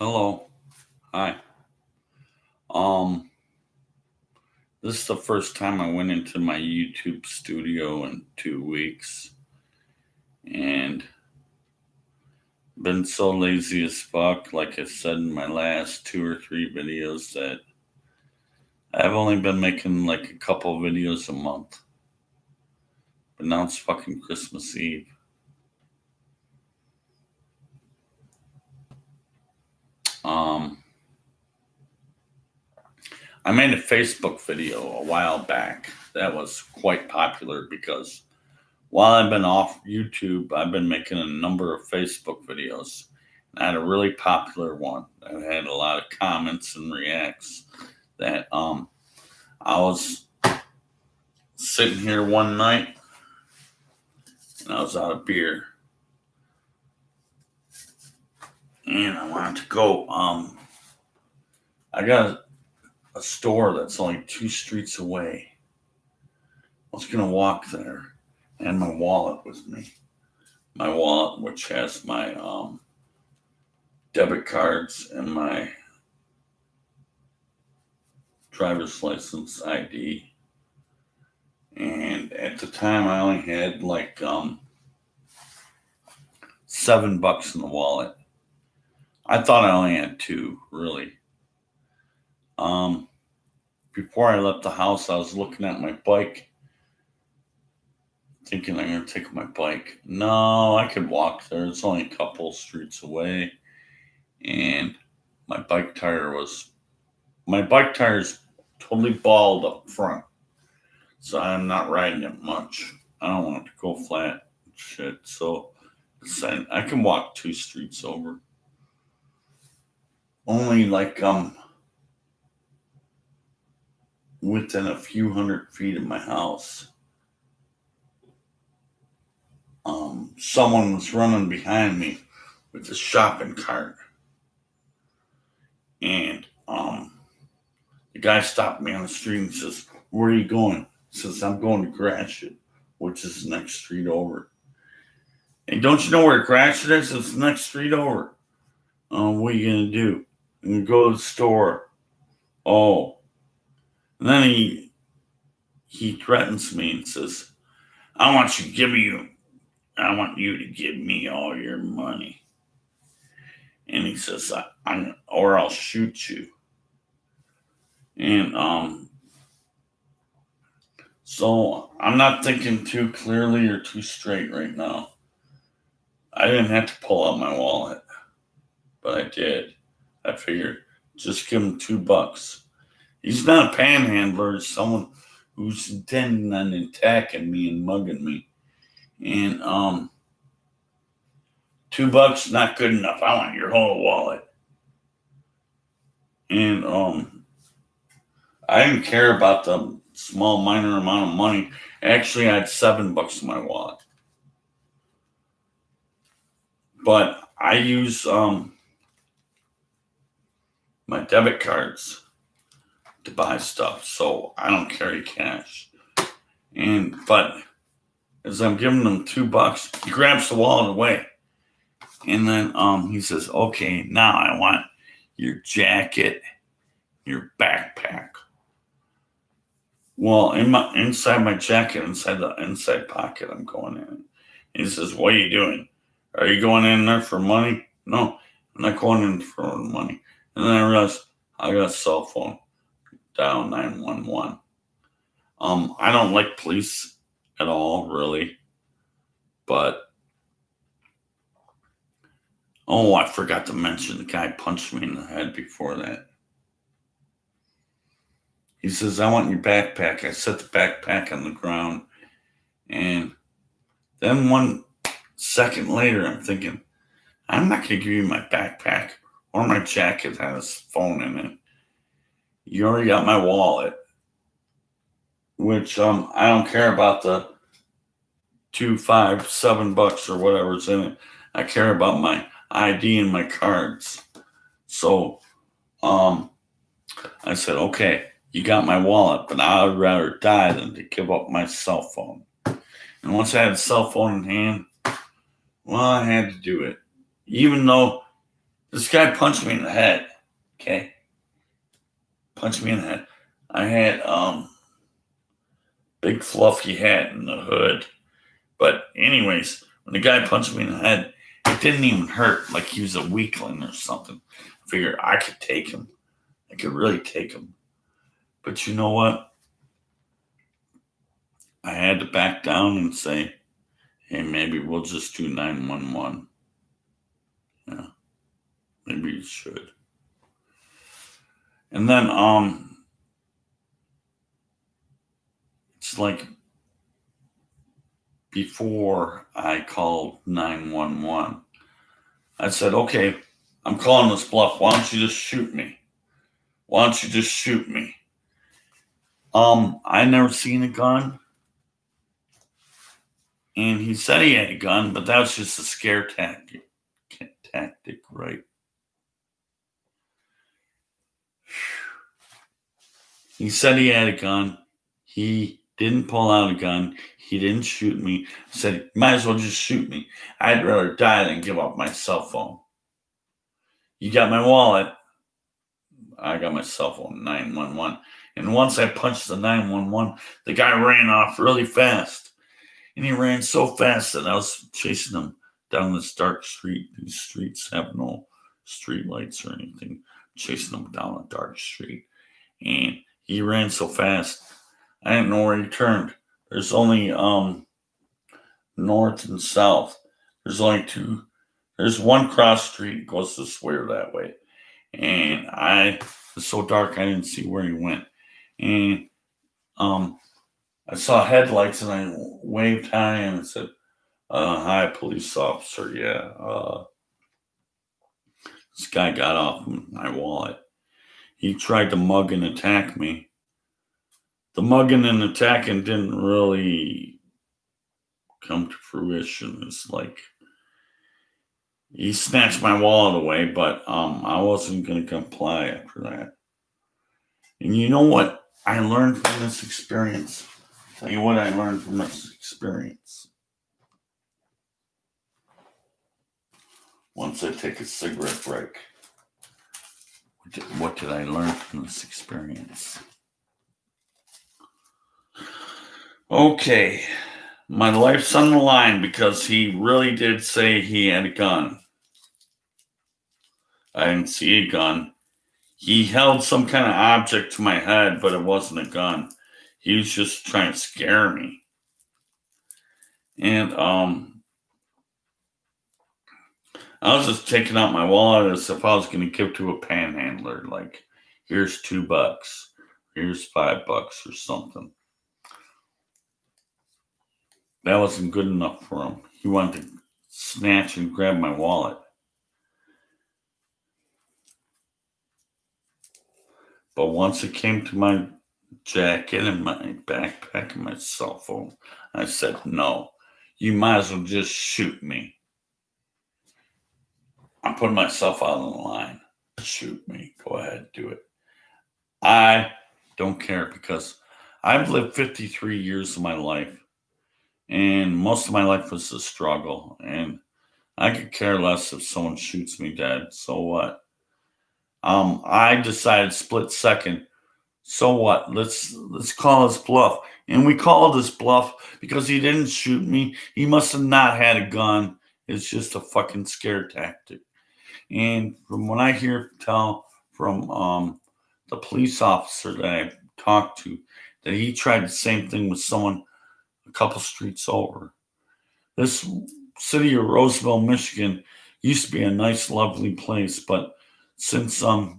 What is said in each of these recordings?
Hello. Hi. Um, this is the first time I went into my YouTube studio in 2 weeks and been so lazy as fuck, like I said in my last two or three videos, that I've only been making like a couple videos a month. But now it's fucking Christmas Eve. Um, I made a Facebook video a while back that was quite popular because while I've been off YouTube, I've been making a number of Facebook videos. I had a really popular one that had a lot of comments and reacts. That I was sitting here one night and I was out of beer and I wanted to go. I got a store that's only 2 streets away. I was gonna walk there and my wallet with me. My wallet, which has my debit cards and my driver's license ID. And at the time, I only had like $7 in the wallet. I thought I only had two, really. Before I left the house, I was looking at my bike, thinking I'm gonna take my bike. No, I could walk there. It's only a couple streets away, and my bike tire's totally bald up front, so I'm not riding it much. I don't want it to go flat and shit. So I can walk 2 streets over. Only like within a few 100 feet of my house. Someone was running behind me with a shopping cart. And the guy stopped me on the street and says, "Where are you going?" He says, "I'm going to Gratiot, which is the next street over." "And don't you know where Gratiot is? It's the next street over." "What are you going to do?" "I'm going to go to the store." "Oh." And then he threatens me and says, I want you to give me all your money." And he says, "Or I'll shoot you." And so I'm not thinking too clearly or too straight right now. I didn't have to pull out my wallet, but I did. I figured just give him $2. He's not a panhandler. He's someone who's intending on attacking me and mugging me. And $2 not good enough. I want your whole wallet. And I didn't care about the small minor amount of money. Actually, I had $7 in my wallet. But I use my debit cards to buy stuff, so I don't carry cash. But as I'm giving him $2, he grabs the wallet away. And then he says, "Okay, now I want your jacket, your backpack." Well, inside my jacket, inside the inside pocket, I'm going in. He says, "What are you doing? Are you going in there for money?" "No, I'm not going in for money." And then I realized I got a cell phone. Dial 911. I don't like police at all, really. But I forgot to mention the guy punched me in the head before that. He says, "I want your backpack." I set the backpack on the ground. And then 1 second later, I'm thinking, I'm not going to give you my backpack or my jacket that has phone in it. You already got my wallet, which I don't care about the $2, $5, $7 or whatever's in it. I care about my ID and my cards. So I said, "Okay, you got my wallet, but I'd rather die than to give up my cell phone." And once I had a cell phone in hand, well, I had to do it. Even though This guy punched me in the head. Okay, punched me in the head. I had big fluffy hat in the hood. But anyways, when the guy punched me in the head, it didn't even hurt. Like he was a weakling or something. I figured I could take him. I could really take him. But you know what? I had to back down and say, hey, maybe we'll just do 911. Yeah, maybe you should. And then it's like before I called 911, I said, okay, I'm calling this bluff. Why don't you just shoot me? Why don't you just shoot me? I never seen a gun. And he said he had a gun, but that was just a scare tactic, right? He said he had a gun. He didn't pull out a gun. He didn't shoot me. He said, might as well just shoot me. I'd rather die than give up my cell phone. You got my wallet. I got my cell phone, 911. And once I punched the 911, the guy ran off really fast. And he ran so fast that I was chasing him down this dark street. These streets have no street lights or anything. Chasing him down a dark street. And he ran so fast, I didn't know where he turned. There's only north and south. There's only two. There's one cross street goes this way or that way. And it was so dark I didn't see where he went. And I saw headlights and I waved hi and said, hi, police officer. Yeah. This guy got off my wallet. He tried to mug and attack me. The mugging and attacking didn't really come to fruition. It's like he snatched my wallet away, but I wasn't going to comply after that. And you know what I learned from this experience? Tell you what I learned from this experience. Once I take a cigarette break, what did I learn from this experience? Okay, my life's on the line because he really did say he had a gun. I didn't see a gun. He held some kind of object to my head, but it wasn't a gun. He was just trying to scare me. And I was just taking out my wallet as if I was going to give to a panhandler. Like, here's $2, here's $5 or something. That wasn't good enough for him. He wanted to snatch and grab my wallet. But once it came to my jacket and my backpack and my cell phone, I said, no, you might as well just shoot me. I'm putting myself out on the line. Shoot me. Go ahead, do it. I don't care because I've lived 53 years of my life. And most of my life was a struggle. And I could care less if someone shoots me dead. So what? I decided split second. So what? Let's call this bluff. And we called this bluff because he didn't shoot me. He must have not had a gun. It's just a fucking scare tactic. And from what I hear tell from the police officer that I talked to, that he tried the same thing with someone a couple streets over. This city of Roseville, Michigan used to be a nice, lovely place, but since the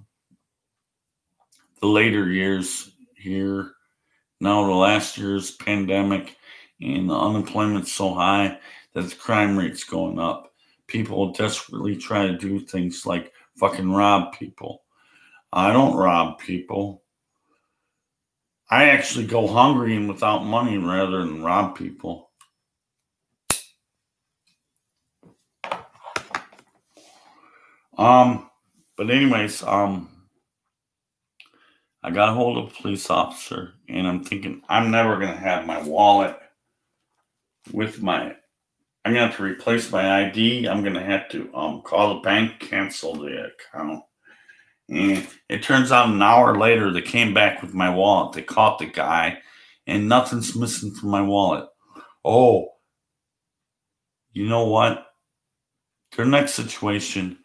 later years here, now the last year's pandemic and the unemployment's so high that the crime rate's going up. People desperately try to do things like fucking rob people. I don't rob people. I actually go hungry and without money rather than rob people. But anyways, I got a hold of a police officer and I'm thinking I'm never gonna have my wallet with my I'm gonna have to replace my ID. I'm gonna have to call the bank, cancel the account. And it turns out an hour later they came back with my wallet. They caught the guy, and nothing's missing from my wallet. Oh, you know what? Their next situation,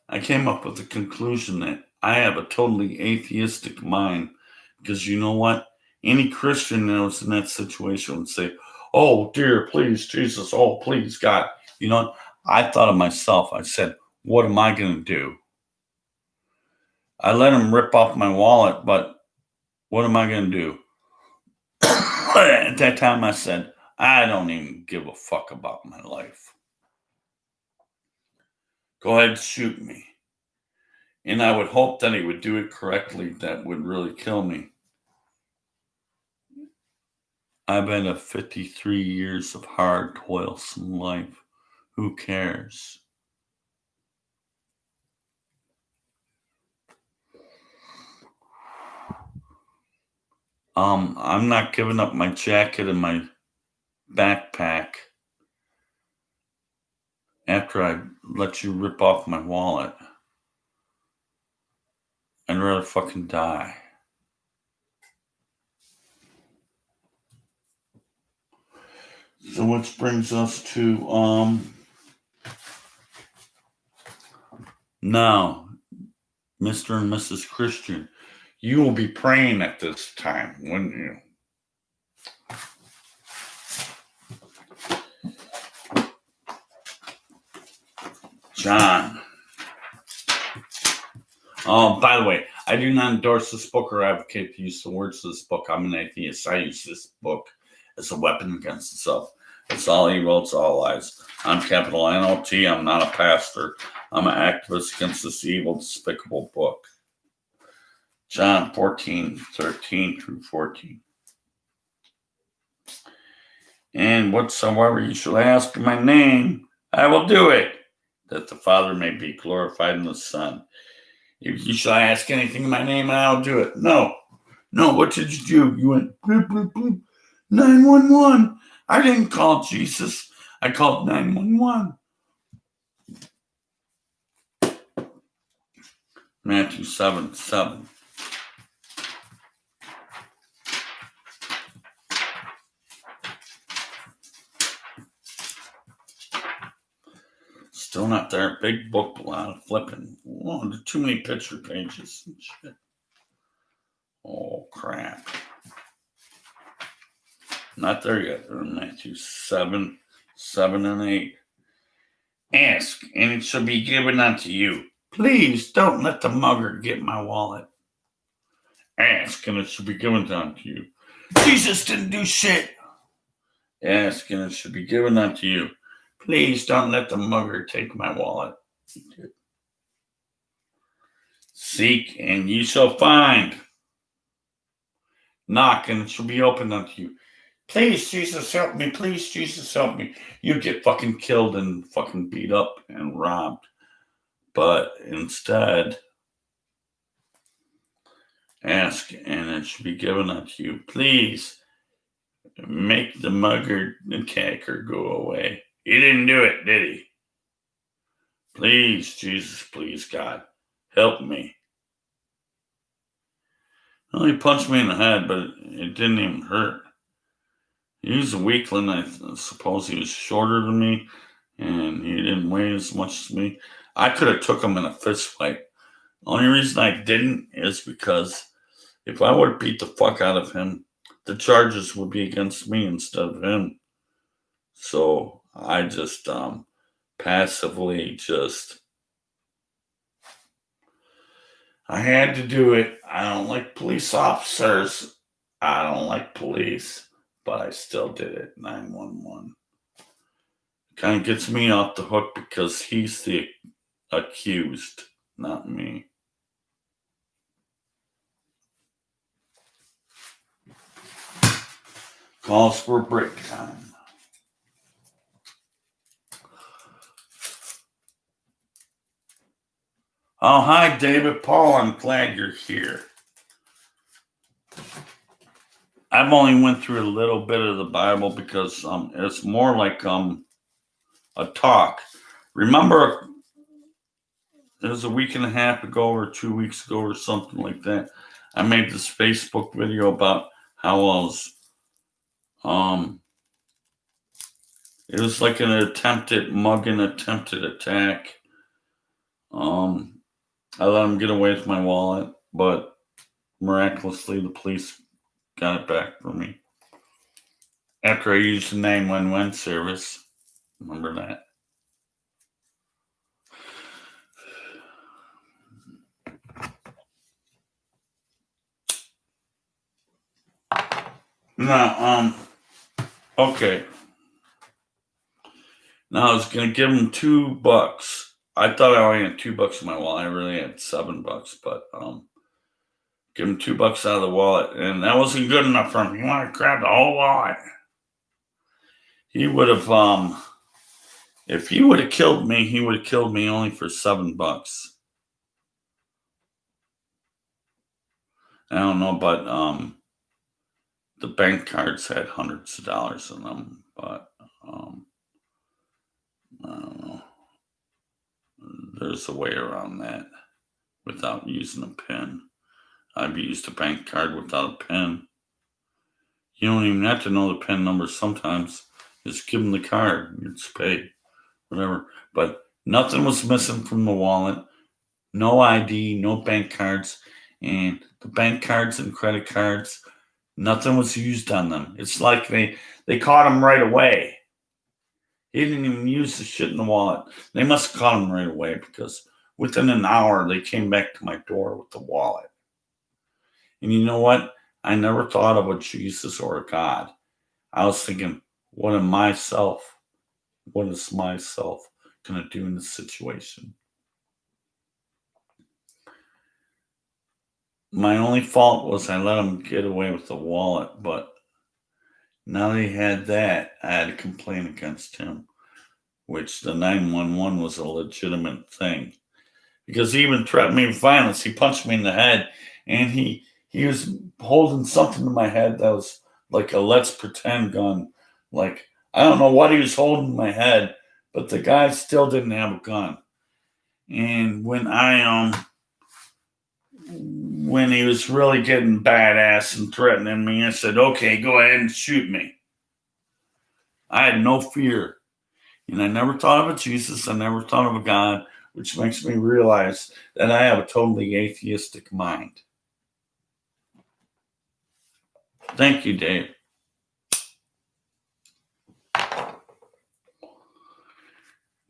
I came up with the conclusion that I have a totally atheistic mind because you know what? Any Christian that was in that situation would say, "Oh dear, please Jesus, oh please God." You know, I thought of myself. I said, "What am I going to do?" I let him rip off my wallet, but what am I going to do? At that time, I said, "I don't even give a fuck about my life. Go ahead, shoot me." And I would hope that he would do it correctly. That would really kill me. I've had 53 years of hard, toilsome life. Who cares? I'm not giving up my jacket and my backpack after I let you rip off my wallet. I'd rather fucking die. So which brings us to now, Mr. and Mrs. Christian, you will be praying at this time, wouldn't you? John. Oh, by the way, I do not endorse this book or advocate the use of words of this book. I'm an atheist. I use this book as a weapon against itself. It's all evil. It's all lies. I'm capital N-O-T. I'm not a pastor. I'm an activist against this evil, despicable book. John 14:13 through 14. And whatsoever you shall ask in my name, I will do it, that the Father may be glorified in the Son. If you shall ask anything in my name, I'll do it. No, what did you do? You went bloop, bloop, bloop. 911. I didn't call Jesus. I called 911. Matthew 7:7. Still not there. Big book, a lot of flipping. Oh, too many picture pages and shit. Oh, crap. Not there yet. Matthew 7:7 and 8. Ask, and it shall be given unto you. Please don't let the mugger get my wallet. Ask, and it shall be given unto you. Jesus didn't do shit. Ask, and it shall be given unto you. Please don't let the mugger take my wallet. Seek, and ye shall find. Knock, and it shall be opened unto you. Please, Jesus, help me. Please, Jesus, help me. You get fucking killed and fucking beat up and robbed. But instead, ask, and it shall be given unto you. Please, make the mugger and cacker go away. He didn't do it, did he? Please, Jesus, please, God, help me. Well, he punched me in the head, but it didn't even hurt. He was a weakling. I suppose he was shorter than me, and he didn't weigh as much as me. I could have took him in a fist fight. The only reason I didn't is because if I would have beat the fuck out of him, the charges would be against me instead of him. So I just passively I had to do it. I don't like police officers. I don't like police, but I still did it. 911. Kind of gets me off the hook because he's the accused, not me. Calls for break time. Oh, hi, David Paul. I'm glad you're here. I've only went through a little bit of the Bible because it's more like a talk. Remember, it was a week and a half ago or 2 weeks ago or something like that. I made this Facebook video about how I was, it was like an attempted mugging, attempted attack. I let him get away with my wallet, but miraculously the police got it back for me. After I used the 911 service. Remember that? Now, okay. Now I was gonna give him $2. I thought I only had $2 in my wallet. I really had $7, but give him $2 out of the wallet, and that wasn't good enough for him. He wanted to grab the whole wallet. He would have, if he would have killed me, he would have killed me only for $7. I don't know, but the bank cards had hundreds of dollars in them, but I don't know. There's a way around that without using a PIN. I've used a bank card without a PIN. You don't even have to know the PIN number sometimes. Just give them the card. It's paid. Whatever. But nothing was missing from the wallet. No ID, no bank cards. And the bank cards and credit cards, nothing was used on them. It's like they caught him right away. He didn't even use the shit in the wallet. They must have caught him right away because within an hour, they came back to my door with the wallet. And you know what? I never thought of a Jesus or a God. I was thinking, what is myself going to do in this situation? My only fault was I let him get away with the wallet, but now that he had that, I had a complaint against him, which the 911 was a legitimate thing. Because he even threatened me with violence. He punched me in the head, and he was holding something to my head that was like a let's pretend gun. Like, I don't know what he was holding in my head, but the guy still didn't have a gun. And when he was really getting badass and threatening me, I said, okay, go ahead and shoot me. I had no fear. And I never thought of a Jesus. I never thought of a God, which makes me realize that I have a totally atheistic mind. Thank you, Dave.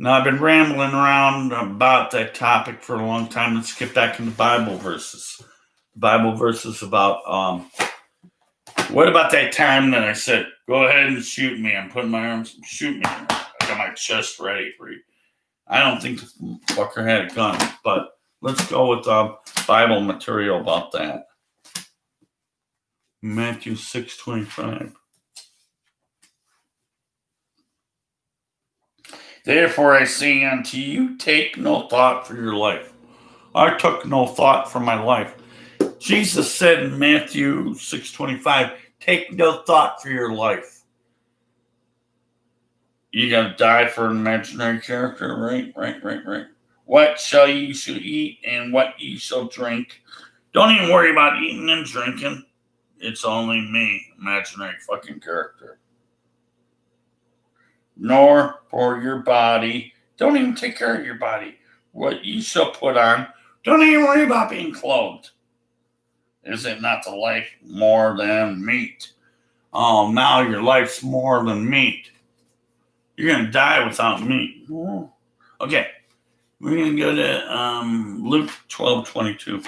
Now, I've been rambling around about that topic for a long time. Let's get back into Bible verses. Bible verses about, what about that time that I said, go ahead and shoot me. I'm putting my arms, shoot me. I got my chest ready for you. I don't think the fucker had a gun, but let's go with Bible material about that. Matthew 6:25. Therefore I say unto you, take no thought for your life. I took no thought for my life. Jesus said in Matthew 6:25, take no thought for your life. You gotta die for an imaginary character, right? What shall you eat and what you shall drink? Don't even worry about eating and drinking. It's only me, imaginary fucking character. Nor for your body. Don't even take care of your body. What you shall put on. Don't even worry about being clothed. Is it not the life more than meat? Oh, now your life's more than meat. You're going to die without meat. Okay. We're going to go to Luke 12:22.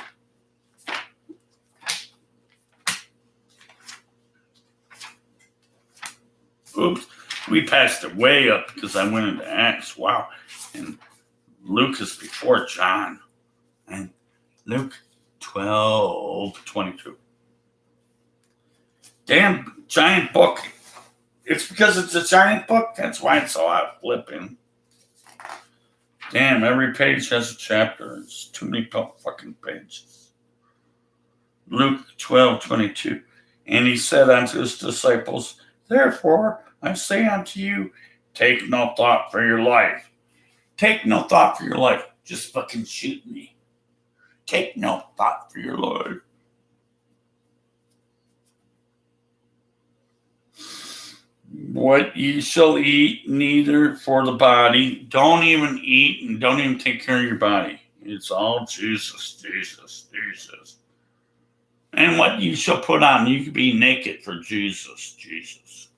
Oops. We passed it way up because I went into Acts. Wow. And Luke is before John. And Luke 12:22. Damn giant book. It's because it's a giant book. That's why it's so out flipping. Damn, every page has a chapter. It's too many fucking pages. Luke 12:22. And he said unto his disciples, therefore I say unto you, Take no thought for your life. Take no thought for your life. Just fucking shoot me. Take no thought for your life. What ye shall eat, neither for the body. Don't even eat and don't even take care of your body. It's all Jesus, Jesus, Jesus. And what you shall put on, you can be naked for Jesus, Jesus.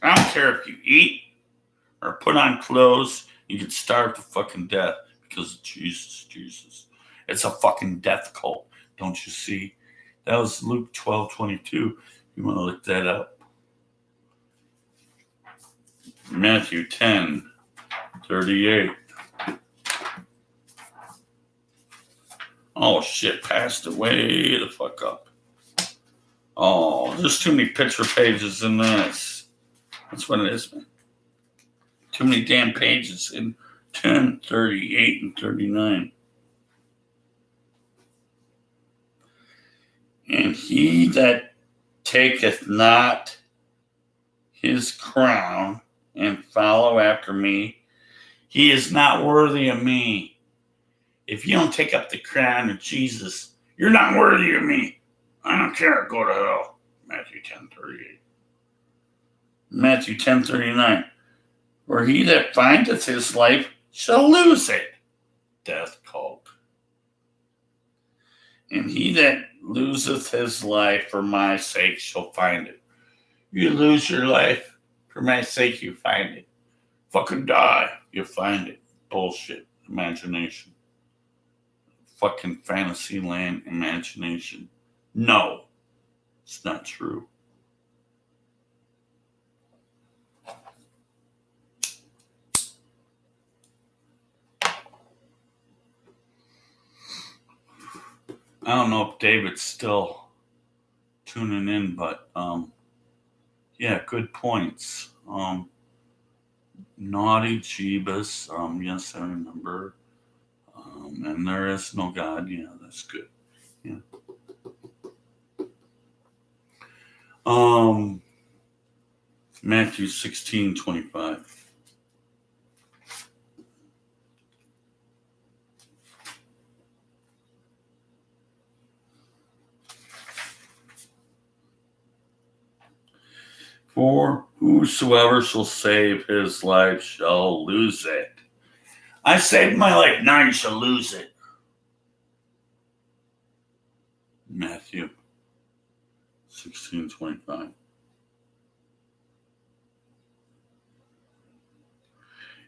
I don't care if you eat or put on clothes, you can starve to fucking death because of Jesus, Jesus. It's a fucking death cult, don't you see? That was Luke 12:22. You want to look that up. Matthew 10:38. Oh shit, passed away the fuck up. Oh, there's too many picture pages in this. That's what it is, man. Too many damn pages in 10:38 and 39. And he that taketh not his crown and follow after me, he is not worthy of me. If you don't take up the crown of Jesus, you're not worthy of me. I don't care. Go to hell. Matthew 10:38. Matthew 10:39. For he that findeth his life shall lose it. Death cult. And he that loseth his life for my sake shall find it. You lose your life for my sake, you find it. Fucking die, you find it. Bullshit. Imagination. Fucking fantasy land imagination. No, it's not true. I don't know if David's still tuning in, but yeah, good points. Naughty Jeebus, yes, I remember. And there is no God. Yeah, that's good. Yeah. Matthew 16:25. For whosoever shall save his life shall lose it. I saved my life, now you shall lose it. Matthew 16:25.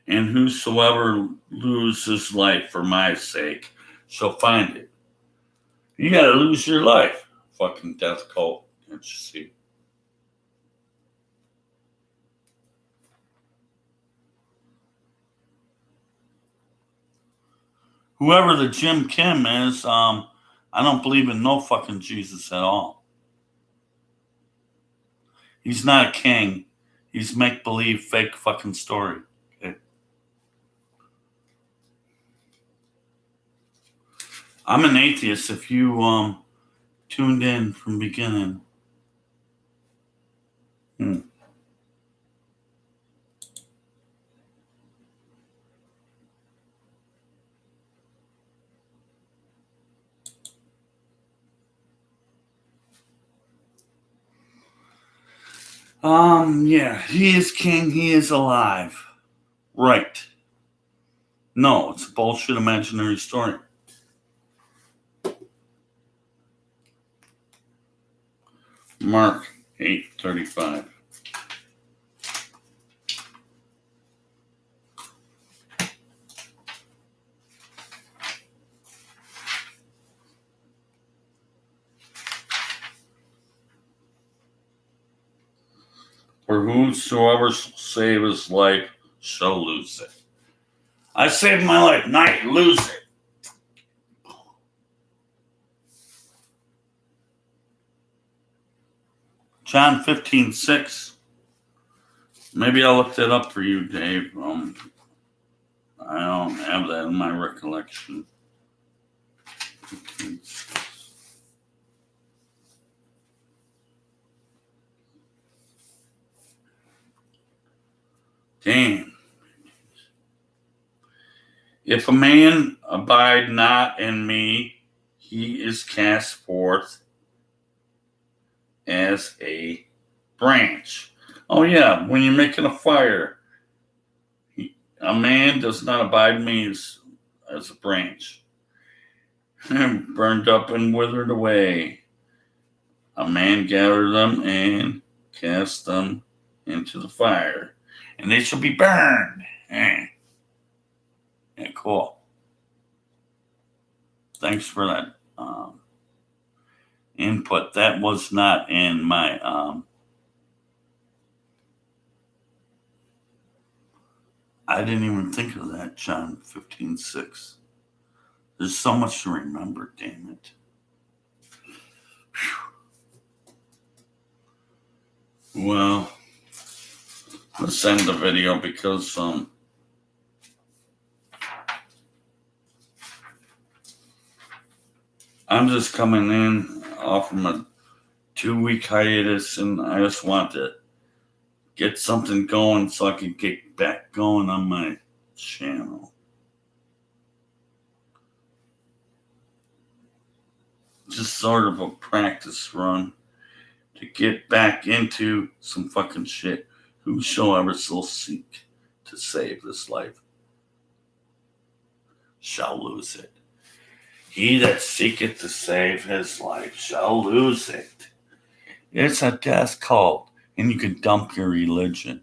And whosoever loses life for my sake shall find it. You gotta lose your life. Fucking death cult. Can't you see? Whoever the Jim Kim is, I don't believe in no fucking Jesus at all. He's not a king. He's make-believe, fake fucking story. Okay? I'm an atheist if you tuned in from beginning. Yeah, he is king, he is alive. Right. No, it's a bullshit imaginary story. Mark 8:35. For whosoever shall save his life shall lose it. I saved my life, now you lose it. John 15:6. Maybe I'll look that up for you, Dave. I don't have that in my recollection. Damn. If a man abide not in me, he is cast forth as a branch. Oh, yeah, when you're making a fire, a man does not abide in me as a branch. Burned up and withered away. A man gathered them and cast them into the fire, and they shall be burned. Yeah, cool. Thanks for that input. That was not in my I didn't even think of that, John 15:6. There's so much to remember, damn it. Whew. Well, let's end the video because I'm just coming in off from a 2-week hiatus, and I just want to get something going so I can get back going on my channel. Just sort of a practice run to get back into some fucking shit. Whosoever shall seek to save this life shall lose it. He that seeketh to save his life shall lose it. It's a death cult, and you can dump your religion.